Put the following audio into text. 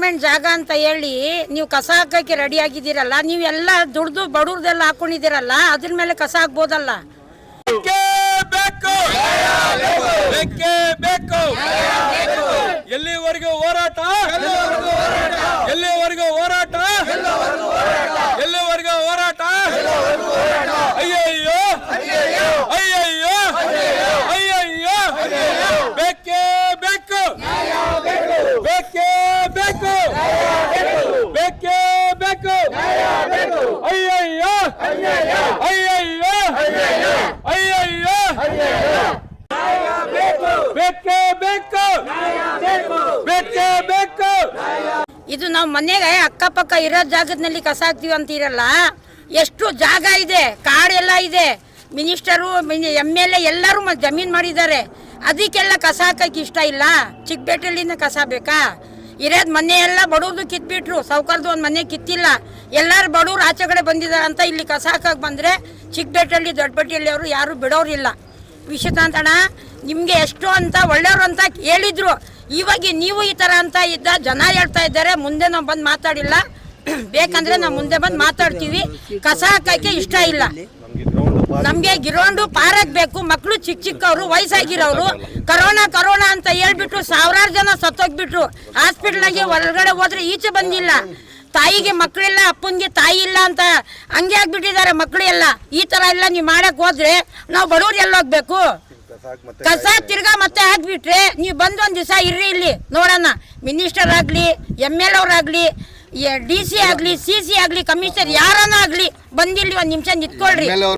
Development ಜಾಗ ಅಂತ ಹೇಳಿ ನೀವು ಕಸ ಹಾಕಕ್ಕೆ ರೆಡಿ ಆಗಿದ್ದೀರಲ್ಲ, ನೀವೆಲ್ಲ ದುಡ್ದು ಬಡವ್ರದೆಲ್ಲ ಹಾಕೊಂಡಿದ್ದೀರಲ್ಲ, ಅದ್ರ ಮೇಲೆ ಕಸ ಹಾಕ್ಬೋದಲ್ಲ. ಎಲ್ಲಿವರೆಗೂ ಹೋರಾಟ, ಎಲ್ಲಿವರೆಗೂ ಹೋರಾಟ, ಎಲ್ಲಿವರೆಗೂ ಹೋರಾಟ. ಅಯ್ಯಯ್ಯೋ ಅಯ್ಯಯ್ಯೋ ಅಯ್ಯಯ್ಯೋ, ಬೇಕೇ ಬೇಕು, ಬೇಕೇ ಬೇಕು, ಬೇಕೇ ಬೇಕು. ಅಯ್ಯಯ್ಯೋ ಅಯ್ಯಯ್ಯೋ ಅಯ್ಯಯ್ಯೋ, ಬೇಕೇ ಬೇಕು, ಬೇಕೇ ಬೇಕು. ಇದು ನಾವು ಮನೆಗೆ ಅಕ್ಕಪಕ್ಕ ಇರೋ ಜಾಗದಲ್ಲಿ ಕಸ ಹಾಕ್ತೀವಿ ಅಂತೀರಲ್ಲ, ಎಷ್ಟು ಜಾಗ ಇದೆ, ಕಾಡೆಲ್ಲ ಇದೆ. ಮಿನಿಸ್ಟರು MLA ಎಲ್ಲರೂ ಜಮೀನು ಮಾಡಿದ್ದಾರೆ, ಅದಕ್ಕೆಲ್ಲ ಕಸ ಹಾಕಕ್ಕೆ ಇಷ್ಟ ಇಲ್ಲ. ಚಿಕ್ಕಪೇಟೆಯಲ್ಲಿಂದ ಕಸ ಬೇಕಾ? ಇರೋದು ಮನೆ ಎಲ್ಲ ಬಡವ್ರದ್ದು ಕಿತ್ಬಿಟ್ರು, ಸೌಕರ್ದು ಒಂದು ಮನೆ ಕಿತ್ತಿಲ್ಲ. ಎಲ್ಲರೂ ಬಡವ್ರು ಆಚೆ ಕಡೆ ಬಂದಿದ್ದಾರೆ ಅಂತ ಇಲ್ಲಿ ಕಸ ಹಾಕಕ್ಕೆ ಬಂದರೆ ಚಿಕ್ಕಪೇಟೆಯಲ್ಲಿ ದೊಡ್ಡಪೇಟೆಯಲ್ಲಿ ಅವರು ಯಾರು ಬಿಡೋರಿಲ್ಲ. ವಿಷತಾಂತಣ ನಿಮಗೆ ಎಷ್ಟು ಅಂತ ಒಳ್ಳೆಯವರು ಅಂತ ಹೇಳಿದ್ರು. ಇವಾಗ ನೀವು ಈ ಥರ ಅಂತ ಇದ್ದ ಜನ ಹೇಳ್ತಾ ಇದ್ದಾರೆ. ಮುಂದೆ ನಾವು ಬಂದು ಮಾತಾಡಿಲ್ಲ, ಬೇಕಂದ್ರೆ ನಾವು ಮುಂದೆ ಬಂದು ಮಾತಾಡ್ತೀವಿ. ಕಸ ಹಾಕಕ್ಕೆ ಇಷ್ಟ ಇಲ್ಲ ನಮಗೆ. ಗಿರೌಂಡು ಪಾರ್ಕ್ ಬೇಕು. ಮಕ್ಕಳು ಚಿಕ್ಕವರು, ವಯಸ್ಸಾಗಿರೋರು, ಕರೋನಾ ಅಂತ ಹೇಳ್ಬಿಟ್ಟು ಸಾವಿರಾರು ಜನ ಸತ್ತೋಗ್ಬಿಟ್ರು. ಹಾಸ್ಪಿಟ್ಲಾಗೆ ಹೊರಗಡೆ ಹೋದ್ರೆ ಈಚೆ ಬಂದಿಲ್ಲ. ತಾಯಿಗೆ ಮಕ್ಕಳಿಲ್ಲ, ಅಪ್ಪನಿಗೆ ತಾಯಿ ಇಲ್ಲ ಅಂತ ಹಂಗೆ ಆಗ್ಬಿಟ್ಟಿದ್ದಾರೆ ಮಕ್ಕಳೆಲ್ಲ. ಈ ಥರ ಎಲ್ಲ ನೀವು ಮಾಡಕ್ಕೆ ಹೋದ್ರೆ ನಾವು ಬಡವ್ರು ಎಲ್ಲ ಹೋಗ್ಬೇಕು? ಕಸ ತಿರ್ಗಾ ಮತ್ತೆ ಹಾಕ್ಬಿಟ್ರೆ ನೀವು ಬಂದು ಒಂದು ದಿವಸ ಇರ್ರಿ ಇಲ್ಲಿ ನೋಡೋಣ. ಮಿನಿಸ್ಟರ್ ಆಗಲಿ, MLA ಅವರಾಗಲಿ, DC ಆಗಲಿ, CC ಆಗಲಿ, ಕಮಿಷನರ್ ಯಾರನ್ನ ಆಗಲಿ ಬಂದಿಲ್ಲಿ ಒಂದು ನಿಮಿಷ ನಿಂತ್ಕೊಳ್ರಿ.